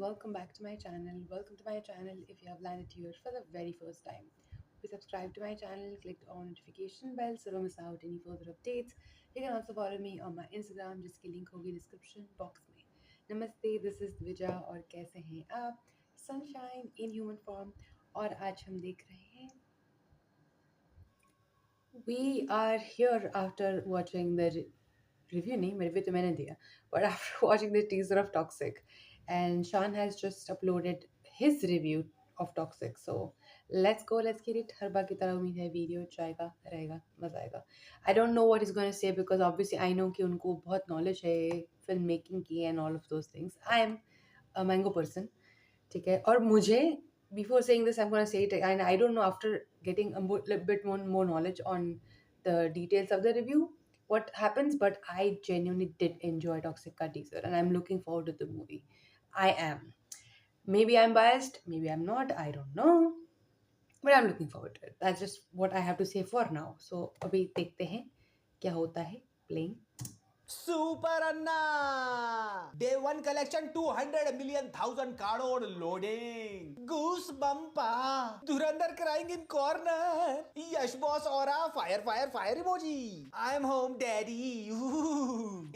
welcome back to my channel. Welcome to my channel if you have landed here for the very first time. Please subscribe to my channel, click on notification bell so don't miss out any further updates. You can also follow me on my Instagram जिसकी link होगी description box में. Namaste, this is Dvija और कैसे हैं आप? Sunshine in human form और आज हम देख रहे हैं we are here after watching the review नहीं मैं review तो मैंने दिया but after watching the teaser of Toxic and Sean has just uploaded his review of Toxic so let's get it हर बार की तरह उम्मीद है वीडियो जाएगा रहेगा मजा आएगा I don't know what he's going to say because obviously I know कि उनको बहुत knowledge है film making की and all of those things I am a mango person ठीक है और मुझे before saying this I'm going to say it and I don't know after getting a little bit more knowledge on the details of the review what happens but I genuinely did enjoy Toxic ka teaser and I'm looking forward to the movie. I am, maybe I'm biased, maybe I'm not, I don't know, but I'm looking forward to it. That's just what I have to say for now. So अभी देखते हैं क्या होता है playing. Super Anna day 1 collection 200 million 1000 crore loading goose bumps Dhurandhar crying in corner Yash boss aura fire fire fire emoji I am home daddy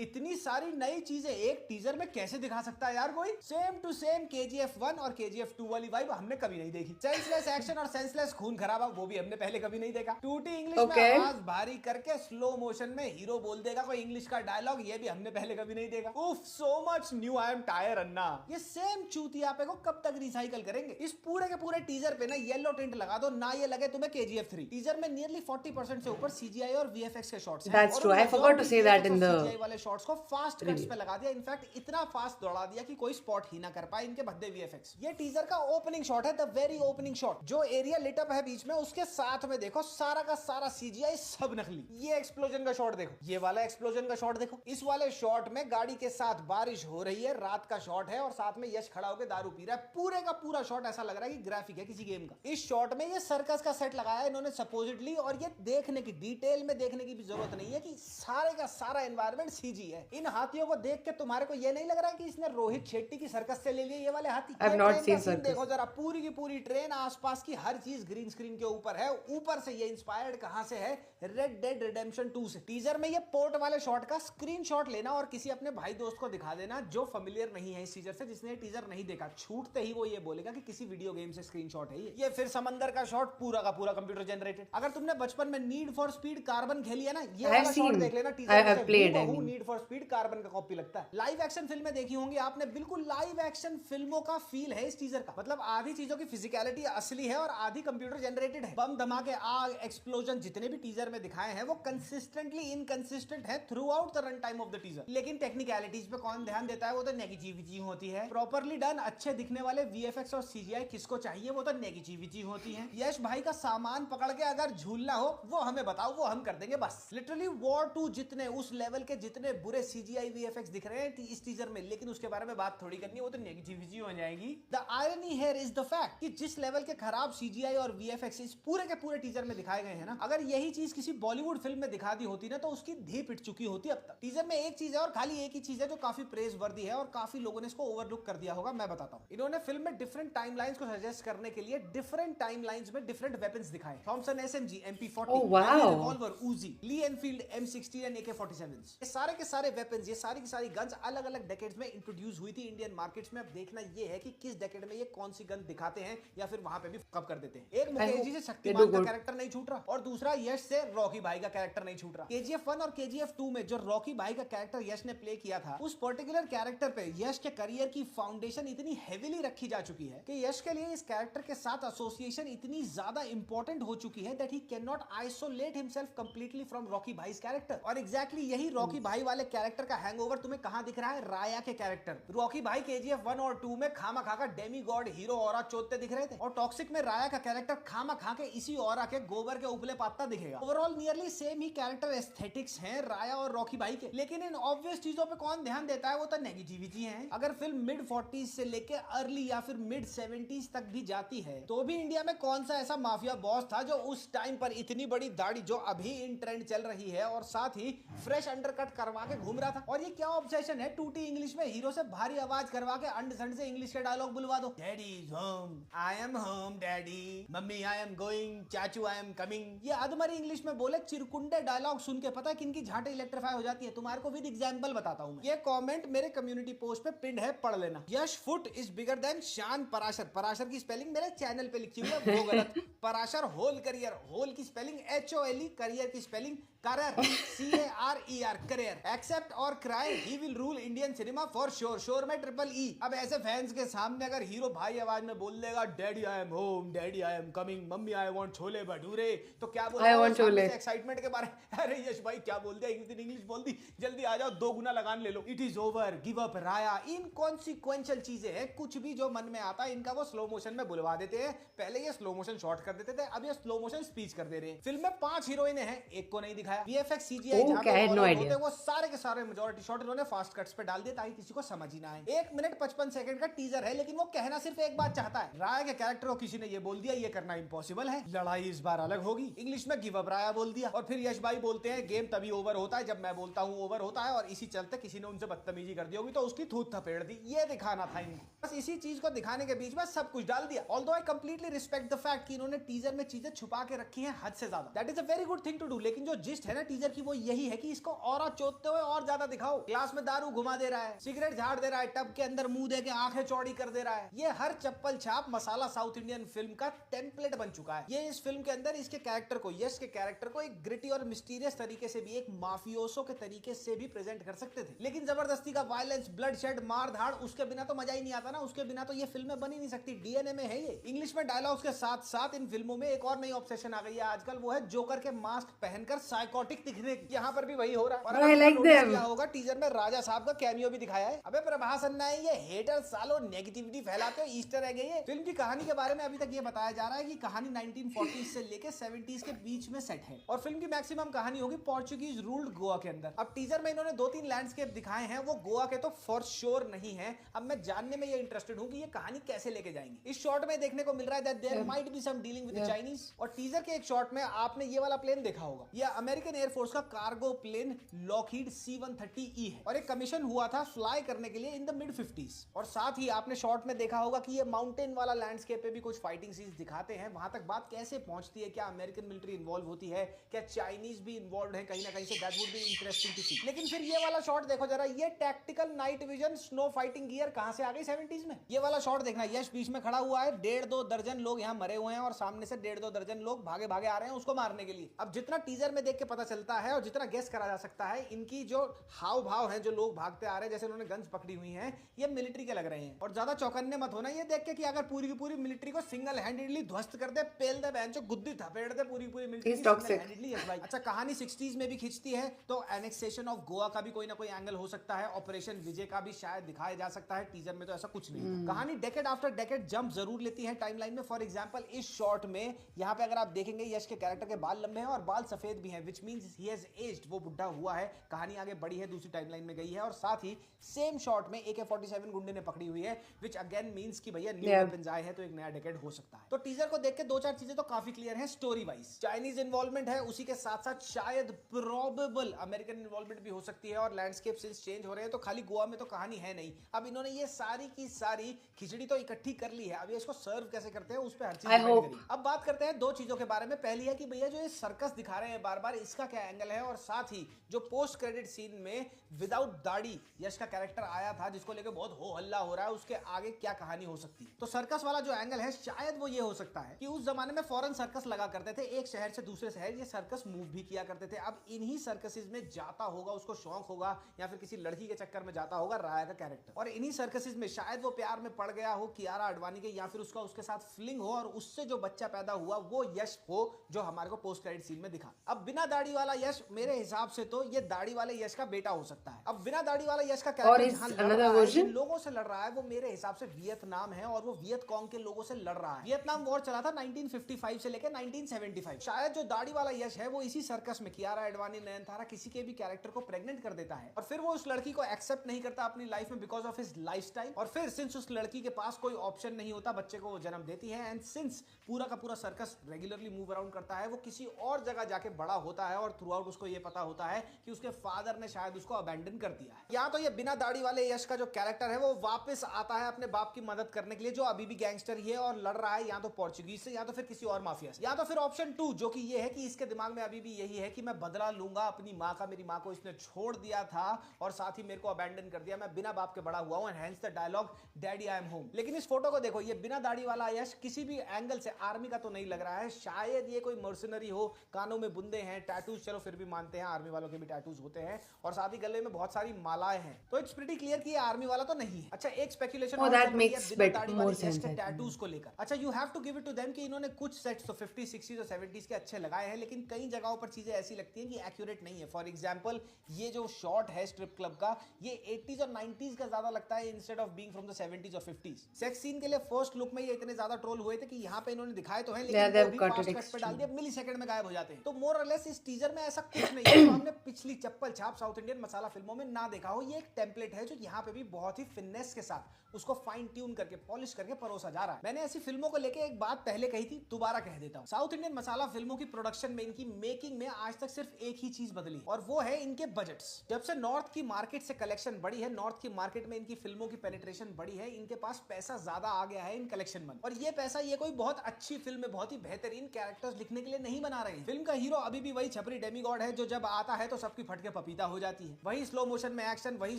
इतनी सारी नई चीजें एक टीजर में कैसे दिखा सकता है यार कोई सेम टू सेम KGF 1 और KGF 2 वाली वाइब हमने कभी नहीं देखी सेंसलेस एक्शन और सेंसलेस खून खराबा वो भी हमने पहले कभी नहीं देखा टूटी इंग्लिश में आवाज भारी करके स्लो मोशन में हीरो बोल देगा कोई इंग्लिश का डायलॉग ये भी हमने पहले कभी नहीं देखा उफ so much new I am tired Anna ये सेम चूतियापे को कब तक रिसाइकल करेंगे इस पूरे के पूरे टीजर पे ना येलो टिंट लगा दो ना ये लगे तुम्हें KGF 3 टीजर में नियरली 40% से ऊपर CGI और VFX के शॉट्स हैं That's true. I forgot to say that in the CGI वाले शॉट्स को फास्ट कट्स पे लगा दिया इनफैक्ट इतना फास्ट दौड़ा दिया कि कोई स्पॉट ही ना कर पाए इनके भद्दे VFX ये टीजर का ओपनिंग शॉट है द वेरी ओपनिंग शॉट जो एरिया लिट अप है बीच में उसके साथ में देखो सारा का सारा CGI सब नकली ये एक्सप्लोजन का शॉट देखो ये वाला एक्सप्लोजन का शॉट देखो इस वाले शॉट में गाड़ी के साथ बारिश हो रही है रात का शॉट है और साथ में यश खड़ा होकर दारू पी रहा है पूरे का पूरा शॉट ऐसा लग रहा है कि ग्राफिक है किसी गेम का इस शॉट में ये सर्कस का सेट लगाया है इन्होंने सपोजिटली और ये देखने की डिटेल में देखने की भी जरूरत नहीं है कि सारे का सारा एनवायरनमेंट CG है इन हाथियों को देख के तुम्हारे को ये नहीं लग रहा है कि इसने रोहित शेट्टी की सर्कस से ले लिए ये वाले हाथी देखो जरा पूरी की पूरी ट्रेन आसपास की हर चीज ग्रीन स्क्रीन के ऊपर है ऊपर से ये इंस्पायर्ड कहां से है रेड डेड रिडेम्पशन 2 से टीजर में ये पोर्ट वाले शॉट का स्क्रीनशॉट लेना और किसी अपने भाई दोस्त को दिखा देना जो फेमिलियर नहीं है इस टीजर से जिसने टीजर नहीं देखा छूटते ही वो ये बोलेगा कि किसी वीडियो गेम से स्क्रीनशॉट है ये फिर समंदर का शॉट पूरा का पूरा कंप्यूटर जनरेटेड अगर तुमने बचपन में नीड फॉर स्पीड कार्बन खेली है ना ये वाला शॉट देख लेना टीजर में नीड फॉर स्पीड कार्बन का कॉपी लगता है लाइव एक्शन फिल्में देखी होंगी आपने बिल्कुल लाइव एक्शन फिल्मों का फील है इस टीजर का मतलब आधी चीजों की फिजिकलिटी असली है और आधी कंप्यूटर जनरेटेड है बम धमाके आग एक्सप्लोजन जितने भी टीजर में दिखाए हैं वो कंसिस्टेंटली इनकंसिस्टेंट है through out the run time of the teaser लेकिन टेक्निकलिटीज पे कौन ध्यान देता है वो तो नेगेटिविटी होती है प्रॉपरली डन अच्छे दिखने वाले VFX और CGI किसको चाहिए वो तो नेगेटिविटी होती है यश भाई का सामान पकड़ के अगर झूलना हो वो हमें बताओ वो हम कर देंगे बस लिटरली वॉर 2 जितने उस लेवल के जितने बुरे CGI VFX दिख रहे हैं इस टीजर में लेकिन उसके बारे में बात थोड़ी करनी है वो तो नेगेटिविटी हो जाएगी the irony here is the fact कि जिस लेवल के खराब CGI और VFX इस पूरे के पूरे टीजर में दिखाए गए हैं ना अगर यही चीज किसी बॉलीवुड फिल्म में दिखा दी होती ना तो उसकी धी पिट चुकी होती अब तक टीजर में एक चीज है और खाली एक ही चीज है जो काफी प्रेज वर्दी है और काफी लोगों ने इसको ओवरलुक कर दिया होगा मैं बताता हूं इन्होंने फिल्म में डिफरेंट टाइमलाइंस को सजेस्ट करने के लिए डिफरेंट टाइमलाइंस में डिफरेंट वेपन्स दिखाए Thompson SMG MP40 revolver uzi Lee Enfield M16 and AK-47 ये सारे के सारे वेपन्स ये सारी की सारी गन्स अलग अलग डेकेड्स में इंट्रोड्यूस हुई थी इंडियन मार्केट्स में अब देखना ये है कि किस डेकेड में ये कौन सी गन दिखाते हैं या फिर वहां पे भी कब कर देते हैं एक मुकेश जी से शक्तिमान का कैरेक्टर नहीं छूट रहा और दूसरा यश से रॉकी भाई का कैरेक्टर नहीं छूट रहा KGF 1 और KGF 2 में जो रॉकी भाई का कैरेक्टर यश ने प्ले किया था उस पर्टिकुलर कैरेक्टर पे यश के करियर की फाउंडेशन इतनी हेवीली रखी जा चुकी है कि यश के लिए इस कैरेक्टर के साथ एसोसिएशन इतनी ज्यादा इंपॉर्टेंट हो चुकी है that he can not isolate himself completely from Rocky भाई's कैरेक्टर और एग्जैक्टली यही रॉकी भाई वाले कैरेक्टर का हैंगओवर तुम्हें कहां दिख रहा है राया के कैरेक्टर रॉकी भाई KGF 1 और 2 में खामा खा का डेमी गॉड हीरो ऑरा चोदते दिख रहे थे और टॉक्सिक में राया का कैरेक्टर खामा खा के इसी ऑरा के गोबर के उपले पाता दिखेगा ओवरऑल नियरली सेम ही कैरेक्टर एस्थेटिक्स हैं राया और रॉकी भाई के, लेकिन इन ऑब्वियस चीजों पे कौन ध्यान देता है, वो तो नेगेटिविटी है। अगर फिल्म मिड 40s से लेके अर्ली या फिर मिड 70s तक भी जाती है, तो भी इंडिया में कौन सा ऐसा माफिया बॉस था जो उस टाइम पर इतनी बड़ी दाढ़ी जो अभी इन ट्रेंड चल रही है और साथ ही फ्रेश अंडरकट करवा के घूम रहा था। और ये क्या ऑब्सेशन है टूटी इंग्लिश में हीरो से भारी आवाज करवा के अंड संड से इंग्लिश के डायलॉग बुलवा दो। Daddy is home, I am home daddy, mummy I am going, चाचू आई एम कमिंग। ये अधमरी इंग्लिश में बोले चिरकुंडे डायलॉग सुन के पता है किनकी झाटे इलेक्ट्रीफाई हो जाती है। तुम्हारे को विद एग्जांपल बताता हूं मैं। ये कमेंट मेरे कम्युनिटी पोस्ट पे पिंड है, पढ़ लेना। यश फुट इज बिगर देन शान पराशर। पराशर की स्पेलिंग मेरे चैनल पे लिखी हुई है वो गलत। पराशर होल करियर, होल की स्पेलिंग HOLE, करियर की spelling career, CARER, career. Accept और cry, he will rule Indian cinema for sure, sure में TEE। अब ऐसे फैंस के सामने अगर हीरो भाई आवाज में बोल देगा daddy I am home, daddy I am coming, mummy I want chole bhature, तो क्या बोल एक्साइटमेंट के बारे में, अरे यश भाई क्या बोल दिया, इंग्लिश बोल दी, जल्दी आ जाओ, 2 गुना लगान ले लो, it is over, give up राया। इनकॉन्सिक्वेंशियल चीजें हैं, कुछ भी जो मन में आता है इनका वो स्लो मोशन में बुलवा देते हैं। पहले ये स्लो मोशन शॉट कर देते थे, अब ये स्लो मोशन स्पीच कर दे रहे हैं। फिल्म में 5 हीरोइनें हैं, एक को नहीं दिखाया। VFX CGI जहां पे होते वो सारे के सारे मेजॉरिटी शॉट इन्होंने फास्ट कट्स पे डाल दिए ताकि किसी को समझ ही ना आए। 1 मिनट 55 सेकंड का टीजर है, लेकिन वो कहना सिर्फ एक बात चाहता है। राया के कैरेक्टर को किसी ने ये बोल दिया ये करना इम्पॉसिबल है, लड़ाई इस बार अलग होगी। इंग्लिश में गिव अप राया बोल दिया। और फिर यश भाई बोलते हैं गेम तभी ओवर होता है जब मैं बोलता हूँ ओवर होता है, और इसी चलते किसी ने उनसे बदतमीजी कर दी होगी तो उसकी थूत थपेड़ दी। ये दिखाना था इनको, बस इसी चीज को दिखाने के बीच में सब कुछ डाल दिया। Although I completely respect the fact कि इन्होंने टीजर में चीजें छुपा के रखी हैं हद से ज्यादा, that is a very good thing to do. लेकिन जो जिस्ट है ना टीजर की वो यही है कि इसको और चोदते हुए और ज्यादा दिखाओ। क्लास में दारू घुमा दे रहा है, सिगरेट झाड़ दे रहा है, टब के अंदर मुंह दे के आंखें चौड़ी कर दे रहा है। ये हर चप्पल छाप मसाला साउथ इंडियन फिल्म का टेम्पलेट बन चुका है। ये इस फिल्म के अंदर इसके कैरेक्टर को, यश के कैरेक्टर को एक ग्रिटी और मिस्टीरियस तरीके से भी, एक माफियोसो के तरीके से भी प्रेजेंट कर सकते थे, लेकिन जबरदस्ती का वायलेंस, ब्लड शेड, मार धाड़, उसके बिना तो मजा ही नहीं आता ना। उसके बिना तो ये फिल्में बन ही नहीं सकती, डीएनए में है ये। इंग्लिश में डायलॉग्स के साथ साथ इन फिल्मों में एक और नई ऑब्सेशन आ गई है आजकल, वो है जोकर के मास्क पहनकर साइकोटिक दिखने की। यहाँ पर भी वही हो रहा है। क्या होगा, टीजर में राजा साहब का कैमियो भी दिखाया है। अबे प्रभास अन्ना है ये, हेटर सालो नेगेटिविटी फैलाते हो, ईस्टर एग है ये। फिल्म की कहानी के बारे में अभी तक ये बताया जा रहा है कि कहानी 1940s से लेके 70s के बीच में सेट है और फिल्म की मैक्सिमम कहानी होगी पोर्चुगीज रूल्ड गोवा के अंदर। अब टीजर में इन्होंने 2-3 लैंडस्केप दिखाए हैं, वो गोवा के तो फॉर श्योर नहीं है। अब मैं जानने में ये इंटरेस्टेड हूँ कि ये कहानी कैसे लेके जाएंगे। इस शॉट में देखने को मिल रहा है that there might be some dealing with the Chinese. और टीजर के एक शॉट में आपने ये वाला प्लेन देखा होगा, ये अमेरिकन एयरफोर्स का कार्गो प्लेन लॉकहीड C-130E है और एक कमीशन हुआ था फ्लाई करने के लिए इन द मिड 50s। और साथ ही आपने शॉट में देखा होगा कि ये माउंटेन वाला लैंडस्केप पे भी कुछ फाइटिंग सीन्स दिखाते हैं। वहां तक बात कैसे पहुंचती है, क्या अमेरिकन मिलिट्री इन्वॉल्व होती है, क्या चाइनीज भी इन्वॉल्व है कहीं ना कहीं से, that would be interesting to see. लेकिन फिर ये वाला शॉट देखो जरा, ये tactical night vision snow fighting gear कहां से आ गई 70s में। ये वाला शॉट देखना, यश बीच में खड़ा हुआ है, 1.5-2 दर्जन लोग यहाँ मरे हुए हैं और सामने से 1.5-2 दर्जन लोग भागे भागे आ रहे हैं उसको मारने के लिए। अब जितना टीजर में देख के पता चलता है और जितना गेस करा जा सकता है, इनकी जो हाव भाव है, जो लोग भागते आ रहे हैं जैसे उन्होंने गन्स पकड़ी हुई हैं, ये मिलिट्री के लग रहे हैं। और ज्यादा चौकन्ने मत होना ये देख के कि अगर पूरी की पूरी मिलिट्री को सिंगल हैंडेडली ध्वस्त कर दे, पेल दे, बेंचो गुद्दी थपेड़ दे पूरी पूरी मिलिट्री सिंगल हैंडेडली। यस भाई, अच्छा कहानी 60s में भी खिंचती है तो एनेक्सेशन ऑफ गोवा का भी कोई ना कोई एंगल हो सकता है, ऑपरेशन विजय का भी शायद दिखाया जा सकता है। टीजर में तो ऐसा कुछ नहीं। कहानी डेकेड आफ्टर डेकेड जंप जरूर लेती है टाइमलाइन में। फॉर एग्जांपल इस शॉट में यहाँ पे अगर आप देखेंगे यश के कैरेक्टर के बाल लंबे हैं और बाल सफेद भी हैं, which means he has aged, वो बुढ़ा हुआ है। कहानी आगे बढ़ी है, दूसरी टाइमलाइन में गई है और साथ ही सेम शॉट में AK-47 गुंडे ने पकड़ी हुई है, व्हिच अगेन मींस कि भैया न्यू वेपन्स आए हैं तो एक नया डेकेड हो सकता है। तो टीजर को देख के 2-4 चीजें तो काफी क्लियर है स्टोरी वाइज। चाइनीज इन्वॉल्वमेंट है, उसी के साथ साथ शायद प्रोबेबल अमेरिकन इन्वॉल्वमेंट भी हो सकती है और लैंडस्केप सीन्स चेंज हो रहे हैं, तो खाली गोवा में तो कहानी है नहीं। अब इन्होंने ये सारी की सारी खिचड़ी तो इकट्ठी कर ली है, अब ये इसको सर्व कैसे करते हैं उस पर हर चीज डिपेंड करेगी। अब बात करते हैं 2 चीजों के बारे में। पहली है कि भैया जो ये सर्कस दिखा रहे हैं बार बार, इसका क्या एंगल है, और साथ ही जो पोस्ट क्रेडिट सीन में विदाउट दाढ़ी यश का कैरेक्टर आया था जिसको लेकर बहुत हो हल्ला हो रहा है, उसके आगे क्या कहानी हो सकती है। तो सर्कस वाला जो एंगल है शायद वो ये हो सकता है कि उस जमाने में फॉरेन सर्कस लगा करते थे, एक शहर से दूसरे शहर ये सर्कस मूव भी किया करते थे। अब इन्हीं सर्कसेस में जाता होगा, उसको शौक होगा या फिर किसी लड़की के चक्कर में जाता होगा राया का कैरेक्टर, और इन्हीं सर्कसेस में शायद वो प्यार में पड़ गया हो कियारा आडवाणी के, या फिर उसका उसके साथ फीलिंग हो और उससे जो बच्चा पैदा हुआ वो यश हो जो हमारे को पोस्ट क्रेडिट सीन में दिखा। अब बिना दाढ़ी वाला यश मेरे हिसाब से तो ये दाढ़ी वाले यश का बेटा हो सकता है। अब बिना दाढ़ी वाला यश का कैरेक्टर जहां लोगों से लड़ रहा है वो मेरे हिसाब से वियतनाम है और वो वियत कॉन्ग के लोगों से लड़ रहा है। वियतनाम वॉर चला था 1955 से लेकर 1975। शायद जो दाढ़ी दाढ़ी वाला यश है वो इसी सर्कस में कियारा एडवाणी, नयनतारा किसी के भी कैरेक्टर को प्रेग्नेंट कर देता है और फिर वो उस लड़की को एक्सेप्ट नहीं करता अपनी लाइफ में बिकॉज ऑफ हिज लाइफस्टाइल। और फिर सिंस उस लड़की के पास कोई ऑप्शन नहीं होता, बच्चे को वो जन्म देती है एंड सिंस पूरा का पूरा सर्कस रेगुलरली मूव अराउंड करता है, वो किसी और जगह जाके बड़ा होता है और थ्रू आउट उसको ये पता होता है कि उसके फादर ने शायद उसको अबैंडन कर दिया है। या तो ये बिना दाढ़ी वाले यश का जो कैरेक्टर है वो वापस आता है अपने बाप की मदद करने के लिए जो अभी भी गैंगस्टर ही है और लड़ रहा है या तो पोर्चुगीज से या तो फिर किसी और माफिया से, या तो फिर ऑप्शन 2 जो कि ये है कि इसके दिमाग में अभी भी यही है कि मैं बदला लूंगा अपनी माँ का, मेरी माँ को इसने छोड़ दिया था और साथ ही मेरे को अबैंडन कर दिया, मैं बिना बाप के बड़ा हुआ हूं and hence the dialogue daddy I am home. लेकिन इस फोटो को देखो, ये बिना दाढ़ी वाला यश किसी भी एंगल से आर्मी का तो नहीं लग रहा है, शायद ये कोई मर्सनरी हो, कानों में बुंदे हैं, टैटूज चलो फिर भी मानते हैं, आर्मी वालों के भी टैटूज होते हैं और साथ ही गले में बहुत सारी मालाएं हैं, तो इट्स प्रीटी क्लियर कि ये आर्मी वाला तो नहीं है। अच्छा, एक speculation Oh, that makes more sense, I think. Tattoos को लेकर। अच्छा, you have to give it to them कि इन्होंने कुछ सेट्स तो 50, 60 और 70s के अच्छे लगाए हैं, लेकिन कई जगहों पर चीजें ऐसी लगती हैं कि एक्यूरेट नहीं है। फॉर एग्जांपल ये जो शॉट है स्ट्रिप क्लब का, ये 80s और 90s का ज्यादा लगता है instead of being from the 70s और 50s। सेक्स सीन के लिए फर्स्ट लुक में ये इतने ज्यादा ट्रोल हुए थे कि यहाँ पे इन्होंने दिखाए तो हैं, लेकिन वो भी फास्ट कट पे डाल दिया, मिली सेकंड में गायब हो जाते हैं। तो मोर और लेस इस टीजर में ऐसा कुछ नहीं है जो हमने पिछली चप्पल छाप साउथ इंडियन मसाला फिल्मों में ना देखा हो। ये एक टेम्पलेट है जो यहाँ पे भी बहुत ही फिटनेस के साथ उसको फाइन ट्यून करके पॉलिश करके परोसा जा रहा है। मैंने ऐसी फिल्मों को लेके एक बात पहले कही थी, दोबारा कह देता हूँ। साउथ इंडियन मसाला फिल्मों की प्रोडक्शन में, इनकी मेकिंग में आज तक सिर्फ एक ही चीज बदली और वो है इनके बजट्स। जब से नॉर्थ की मार्केट से कलेक्शन बढ़ी है, नॉर्थ की मार्केट में इनकी फिल्मों की पेनिट्रेशन बढ़ी है, इनके पास पैसा ज्यादा आ गया है इन कलेक्शन में। और ये पैसा ये कोई बहुत अच्छी फिल्म में बहुत ही बेहतरीन कैरेक्टर्स लिखने के लिए नहीं बना रहे हैं। फिल्म का हीरो अभी भी वही छपरी डेमीगॉड है जो जब आता है तो सबकी फटके पपीता हो जाती है। वही स्लो मोशन में एक्शन, वही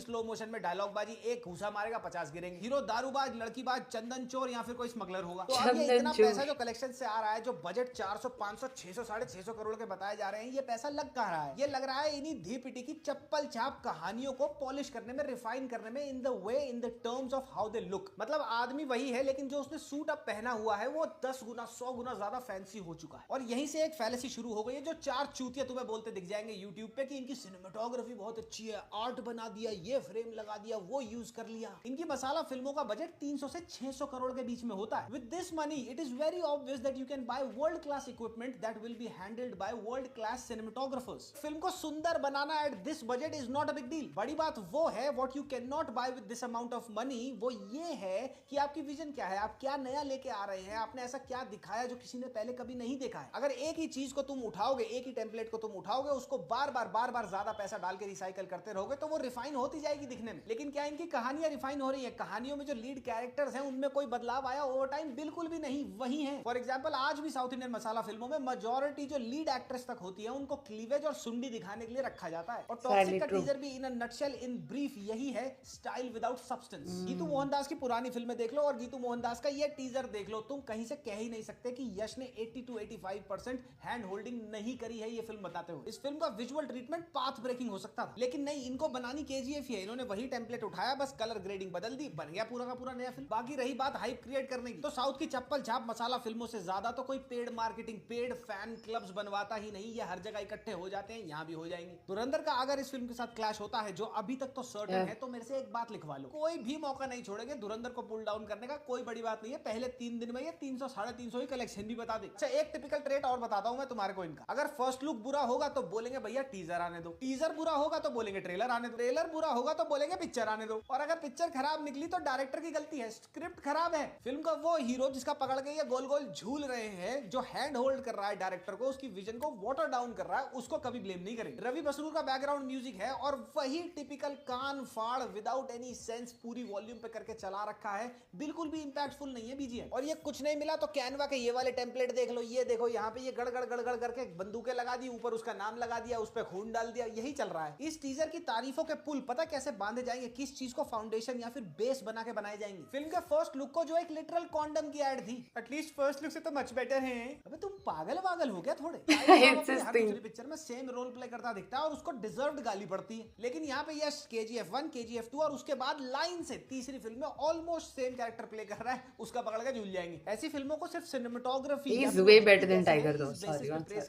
स्लो मोशन में डायलॉग बाजी, एक घूसा मारेगा 50 गिरेंगे। हीरो दारूबाज, लड़कीबाज, चंदन चोर या फिर कोई स्मगलर होगा। तो अब ये इतना पैसा जो कलेक्शन से आ रहा है, जो बजट 400, 500, 600, 650 करोड़ के बताए जा रहे हैं, ये पैसा लग कहाँ रहा है? ये लग रहा है इन्हीं धी पिटी की चप्पल छाप कहानियों को पॉलिश करने में, रिफाइन करने में, in the way, in the terms of how they look. मतलब आदमी वही है, लेकिन जो उसने सूट अब पहना हुआ है वो 10 गुना 100 गुना ज्यादा फैंसी हो चुका है। और यहीं से एक फैलेसी शुरू हो गई है जो 4 चूतिया तुम्हें बोलते दिख जाएंगे यूट्यूब पे कि इनकी सिनेमेटोग्राफी बहुत अच्छी है, आर्ट बना दिया, ये फ्रेम लगा दिया, वो यूज कर लिया। इनकी मसाला फिल्मों का बजट 300 से 600 करोड़ के बीच में होता है। With this money it is very obvious that you can buy world class equipment that will be handled by world class cinematographers. Film को सुंदर बनाना at this budget is not a big deal. बड़ी बात वो है what you can not buy with this amount of money, वो ये है कि आपकी विजन क्या है, आप क्या नया लेके आ रहे हैं, आपने ऐसा क्या दिखाया जो किसी ने पहले कभी नहीं देखा है। अगर एक ही चीज को तुम उठाओगे, एक ही टेम्पलेट को तुम उठाओगे, उसको बार बार ज्यादा पैसा डाल के रिसाइकल करते रहोगे तो वो रिफाइन होती जाएगी दिखने में। लेकिन क्या इनकी कहानियां रिफाइन हो रही है? कहानियों में जो लीड कैरेक्टर्स हैं उनमें कोई बदलाव आया ओवर टाइम? बिल्कुल भी नहीं, वही है। फॉर एग्जांपल आज भी साउथ इंडियन मसाला फिल्मों में मेजॉरिटी जो लीड एक्ट्रेस तक होती है उनको क्लीवेज और सुंडी दिखाने के लिए रखा जाता है। और टॉक्सिक का टीजर भी इन अ नटशेल, इन ब्रीफ यही है, style without substance. Geetu Mohandas की पुरानी फिल्में देख लो और गीतू मोहनदास का ये टीजर देख लो, तुम कहीं से कह ही नहीं सकते कि यश ने 80 to 85% हैंड होल्डिंग नहीं करी है ये फिल्म बताते हुए। इस फिल्म का विजुअल ट्रीटमेंट पाथ ब्रेकिंग हो सकता था, लेकिन नहीं, इनको बनानी केजीएफ ही है। इन्होंने वही टेम्पलेट उठाया, बस कलर ग्रेडिंग बदल दी, बन गया पूरा का पूरा नया फिल्म। बाकी रही बात हाइप क्रिएट करने की, तो साउथ की चप्पल छाप मसाला फिल्मों से ज्यादा तो कोई paid marketing, paid fan clubs बनवाता ही नहीं। ये हर जगह इकट्ठे हो जाते हैं, यहाँ भी हो जाएंगे। धुरंधर का अगर इस फिल्म के साथ क्लैश होता है, जो अभी तक तो सर्टेन है, तो मेरे से एक बात लिखवा लो, कोई भी मौका नहीं छोड़ेंगे धुरंधर को पुल डाउन करने का। कोई बड़ी बात नहीं है, पहले 3 दिन में ये 300, 350 ही कलेक्शन भी बता दे। अच्छा, एक टिपिकल ट्रेट और बताता हूं मैं तुम्हारे को इनका। अगर फर्स्ट लुक बुरा होगा तो बोलेंगे भैया टीजर आने दो, टीजर बुरा होगा तो बोलेंगे ट्रेलर आने दो, ट्रेलर बुरा होगा तो बोलेंगे पिक्चर आने दो, और अगर पिक्चर खराब निकली तो डायरेक्टर की गलती है, स्क्रिप्ट खराब है। फिल्म का वो हीरो जिसका पकड़ के ये गोल गोल झूल रहे हैं, जो हैंड होल्ड कर रहा है डायरेक्टर को, उसकी विजन को वाटर डाउन कर रहा है, उसको कभी ब्लेम नहीं करेंगे। रवि बसरूर का बैकग्राउंड म्यूजिक है और वही टिपिकल कान फाड़ विदाउट एनी सेंस पूरी वॉल्यूम पे करके चला रखा है, बिल्कुल भी इंपैक्टफुल नहीं है बीजीएम। और ये कुछ नहीं मिला तो कैनवा के ये वाले टेम्पलेट देख लो, ये देखो यहाँ पे ये गड़गड़ गड़गड़ करके बंदूकें लगा दी, ऊपर उसका नाम लगा दिया, उस पर खून डाल दिया, यही चल रहा है। इस टीजर की तारीफों के पुल पता कैसे बांधे जाएंगे, किस चीज को फाउंडेशन या फिर बेस बना के बनाए जाएंगे। फिल्म के फर्स्ट लुक को जो एक लिटरल कॉन्डम की एड थी, एटलीस्ट फर्स्ट लुक से तो मच बेटर है। अबे तुम पागल हो गया थोड़े? हर दूसरी पिक्चर में सेम रोल प्ले करता दिखता है और उसको डिजर्व्ड गाली पड़ती है, लेकिन यहाँ पे यश KGF 1, KGF 2 और उसके बाद लाइन से तीसरी फिल्म में ऑलमोस्ट सेम कैरेक्टर प्ले कर रहा है, उसका पकड़ के झूल जाएंगे। ऐसी फिल्मों को सिर्फ सिनेमेटोग्राफी प्रेज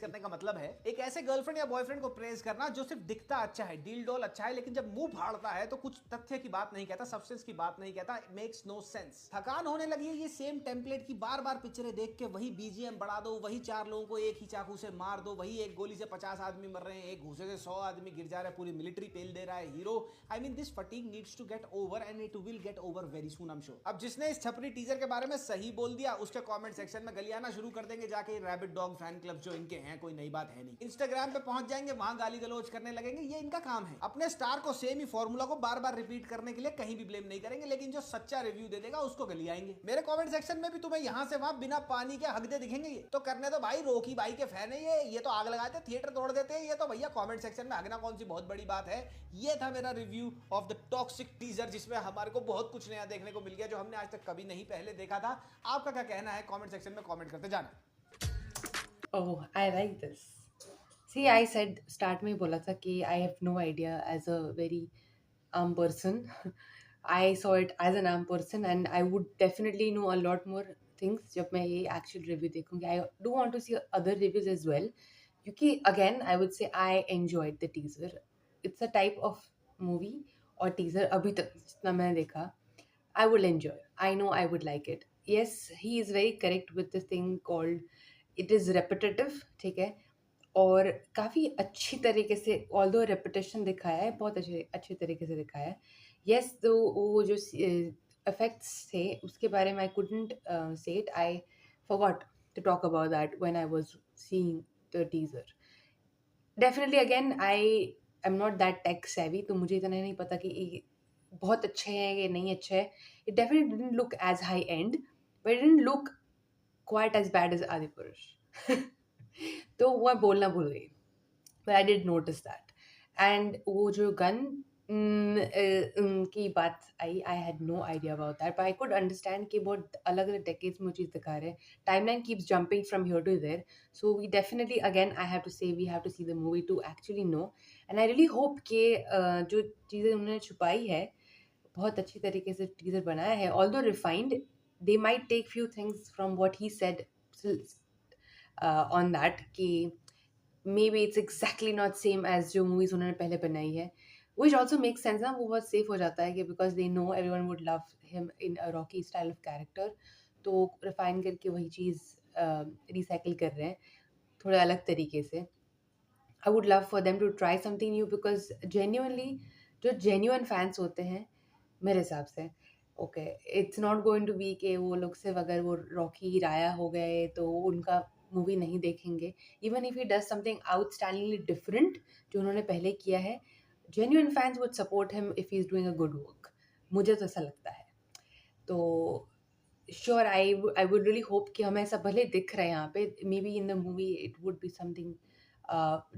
करने का मतलब है एक ऐसे गर्लफ्रेंड या बॉयफ्रेंड को प्रेज करना जो सिर्फ दिखता अच्छा है, डील डोल अच्छा है, लेकिन जब मुंह फाड़ता है तो कुछ तथ्य की बात नहीं कहता, सब्सटेंस की बात नहीं कहता, मेक्स नो सेंस। थकान होने लगी है ये सेम टेम्पलेट की बार बार पिक्चरें देख के, वही बीजीएम बढ़ा दो, वही 4 लोगों को एक ही चाकू से मार दो, वही एक गोली से 50 आदमी मर रहे हैं, एक घूसे से 100 आदमी गिर जा रहा है, पूरी मिलिट्री पेल दे रहा है hero. I mean this fatigue needs to get over and it will get over very soon I am sure. अब जिसने इस छपरी टीजर के बारे में सही बोल दिया उसके कमेंट सेक्शन में गलियाना शुरू कर देंगे जाके रैबिट डॉग फैन क्लब जो इनके हैं, कोई नई बात है नहीं। इंस्टाग्राम पे पहुंच जाएंगे, वहां गाली गलौज करने लगेंगे, ये इनका काम है। अपने स्टार को सेम ही फॉर्मूला को बार बार रिपीट करने के लिए कहीं भी ब्लेम नहीं करेंगे, लेकिन जो सच्चा रिव्यू दे देगा उसको गलियाएंगे। मेरे कमेंट सेक्शन में भी तुम्हें यहां से वहां बिना पानी के हक दे दिखेंगे, ये तो करने दो भाई, रॉकी भाई के फैन है ये तो आग लगाते थिएटर तोड़ देते हैं, ये तो भैया कमेंट सेक्शन में हगना कौन सी बहुत बड़ी बात है। ये था मेरा review of the toxic teaser, जिसमें हमारे को बहुत कुछ नया देखने को मिल गया जो हमने आज तक कभी नहीं पहले देखा था। आपका क्या कहना है कमेंट सेक्शन में कमेंट करते जाना। Oh, I like this. See, I said start में ही बोला था कि I have no idea as a very arm person. I saw it as an arm person and I would definitely know a lot more things जब मैं ये actual review देखूंगी. I do want to see other reviews as well. क्योंकि again I would say I enjoyed the teaser. It's a type of movie और teaser अभी तक जितना मैंने देखा I will enjoy. I know I would like it. Yes, he is very correct with the thing called it is repetitive, ठीक है, और काफ़ी अच्छी तरीके से ऑल्दो रेपिटेशन दिखाया है, बहुत अच्छे अच्छे तरीके से दिखाया है। यस, तो वो जो इफेक्ट्स थे उसके बारे में I couldn't say it, I forgot to talk about that when I was seeing the teaser. Definitely again I am not that tech savvy, तो मुझे इतना नहीं पता कि ये बहुत अच्छे हैं ये नहीं अच्छे है। It definitely didn't look as high and but it didn't look quite as bad as Adipurush. तो वो मैं बोलना भूल गई, but I did notice that. And वो जो गन की बात आई, I had no idea about that, but I could understand कि बहुत अलग अलग decades में वो चीज़ दिखा रहे हैं. Timeline keeps jumping from here to there, so we definitely again I have to say we have to see the movie to actually know. And I really hope कि जो चीज़ें उन्होंने छुपाई है बहुत अच्छी तरीके से टीजर बनाया है, although refined, they might take few things from what he said on that कि maybe it's exactly not same as जो movies उन्होंने पहले बनाई है, which also makes sense ना, वो बहुत safe हो जाता है कि because they know everyone would love him in a Rocky style of character, तो refine करके वही चीज़ recycle कर रहे हैं थोड़े अलग तरीके से। I would love for them to try something new because genuinely जो genuine fans होते हैं मेरे हिसाब से, okay, it's not going to be कि वो लोग सिर्फ अगर वो रॉकी राया हो गए तो उनका मूवी नहीं देखेंगे। Even if he does something outstandingly different जो उन्होंने पहले किया है, genuine fans would support him if he is doing a good work, मुझे तो ऐसा लगता है। तो sure I would really hope कि हमें ऐसा भले दिख रहा है यहाँ पे, maybe in the movie it would be something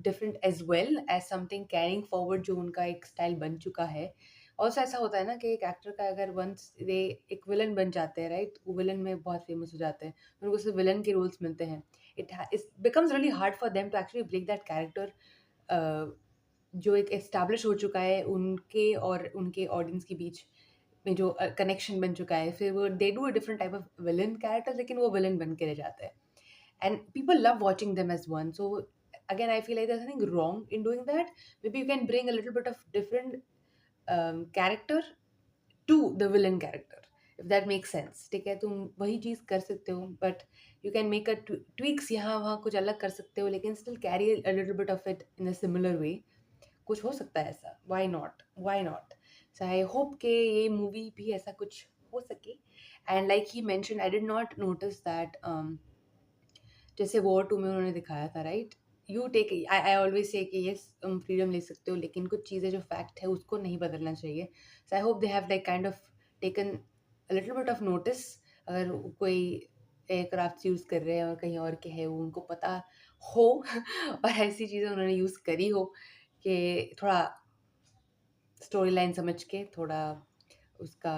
different as well as something carrying forward जो उनका एक स्टाइल बन चुका है। ऑल्सो ऐसा होता है ना कि एक एक्टर का अगर वंस वे एक विलन बन जाते हैं, राइट, वो विलन में बहुत फेमस हो जाते हैं, उनको सिर्फ विलन के रोल्स मिलते हैं, it becomes really hard for them to actually break that character जो एक एस्टैब्लिश हो चुका है उनके और उनके ऑडियंस के बीच में जो कनेक्शन बन चुका है, फिर वो they do a different type of villain character, लेकिन वो विलन बन के रह जाते हैं and people love watching them as one. So again I feel like there's nothing wrong in doing that. Maybe you can bring a little bit of different character to the villain character, if that makes sense, ठीक है, तुम वही चीज़ कर सकते हो but you can make a tweaks यहाँ वहाँ कुछ अलग कर सकते हो, लेकिन still carry a little bit of it in a similar way, कुछ हो सकता है ऐसा, why not, why not. So I hope कि ये मूवी भी ऐसा कुछ हो सके। And like he mention, I did not notice that जैसे वॉर 2 में उन्होंने दिखाया था, right, you take, I always say कि यस तुम फ्रीडम ले सकते हो लेकिन कुछ चीज़ें जो फैक्ट है उसको नहीं बदलना चाहिए। So I hope they have like kind of taken a little bit of notice, अगर कोई एयरक्राफ्ट यूज़ कर रहे हैं और कहीं और के है वो उनको पता हो और ऐसी चीज़ें उन्होंने यूज़ करी हो कि थोड़ा स्टोरी लाइन समझ के, थोड़ा उसका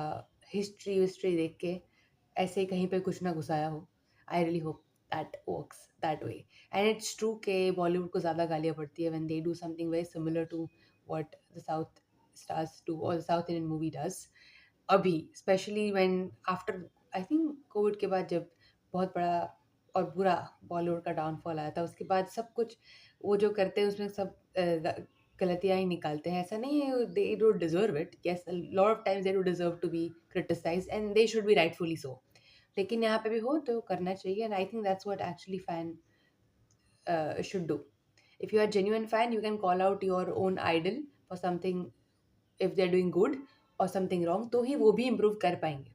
हिस्ट्री विस्ट्री देख के ऐसे ही कहीं पे कुछ ना घुसाया हो। I really hope that works that way. And it's true कि बॉलीवुड को ज़्यादा गालियाँ पड़ती है when they do something very similar to what the south stars do और साउथ इंडियन मूवी डज। अभी specially when after I think Covid के बाद जब बहुत बड़ा और बुरा बॉलीवुड का डाउनफॉल आया था, उसके बाद सब कुछ वो जो करते हैं उसमें सब गलतियाँ ही निकालते हैं। ऐसा नहीं है, they don't deserve it, yes, lot of times they do deserve to be criticised and they should be rightfully so, लेकिन यहाँ पे भी हो तो करना चाहिए and I think that's what actually fan should do. If you are a genuine fan, you can call out your own idol for something, if they're doing good or something wrong, तो ही वो भी improve कर पाएंगे.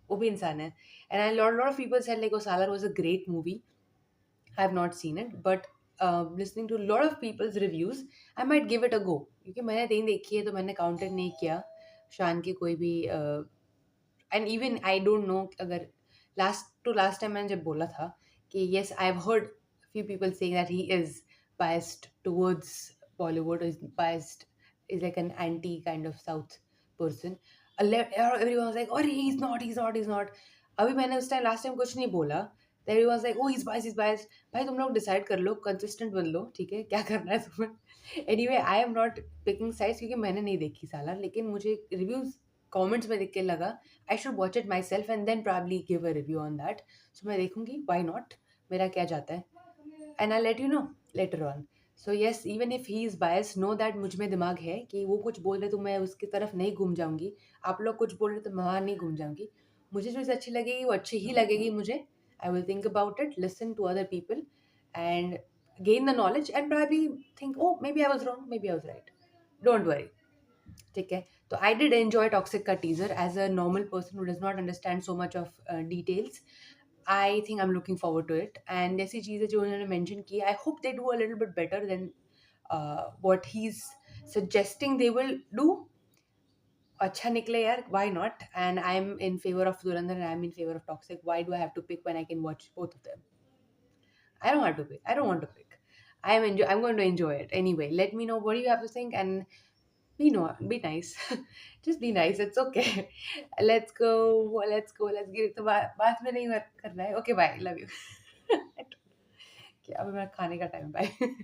वो भी इंसान है. And a lot of people said like, oh, Salar was a great movie. I have not seen it, but listening to a lot of people's reviews, I might give it a go. क्योंकि मैंने नहीं देखी है तो मैंने counted नहीं किया शान की कोई भी. And even I don't know अगर लास्ट टाइम मैंने जब बोला था कि yes, I've heard few people saying that he is biased towards Bollywood, is biased, is like an anti kind of South person. Everyone was like, oh, he's not. अभी मैंने उस time last time कुछ नहीं बोला. Everyone was like, oh, he's biased. भाई तुम लोग decide कर लो, कंसिस्टेंट बन लो, ठीक है, क्या करना है तुम्हें. Anyway, I am not picking sides क्योंकि मैंने नहीं देखी साला, लेकिन मुझे रिव्यूज कमेंट्स में देख के लगा I should watch it myself and then probably give a review on that. So मैं देखूंगी, वाई नॉट, मेरा क्या जाता है. And I let you know later on. So yes, even if he is biased, know that मुझ में दिमाग है कि वो कुछ बोल रहे तो मैं उसकी तरफ नहीं घूम जाऊंगी. आप लोग कुछ बोल रहे तो मैं वहाँ नहीं घूम जाऊंगी. मुझे जो चीज़ अच्छी लगेगी वो अच्छी ही लगेगी मुझे. I will think about it, listen to other people, and gain the knowledge, and probably think, oh, maybe I was wrong, maybe I was right. Don't worry. ठीक है. तो I did enjoy Toxic का teaser. As a normal person who does not understand so much of details, I think I'm looking forward to it. And ऐसी चीज़ें जो उन्होंने mention की, I hope they do a little bit better than what he's suggesting they will do. अच्छा निकले यार, why not? And I'm in favor of Durandar and I'm in favor of Toxic. Why do I have to pick when I can watch both of them? I don't want to pick. I don't want to pick. I'm going to enjoy it anyway. Let me know what you have to think and be nice. Just be nice. It's okay. Let's go. Let's go. Let's get it. तो बात में नहीं करना है. Okay, bye. Love you. क्या अभी मेरा खाने का टाइम. Bye.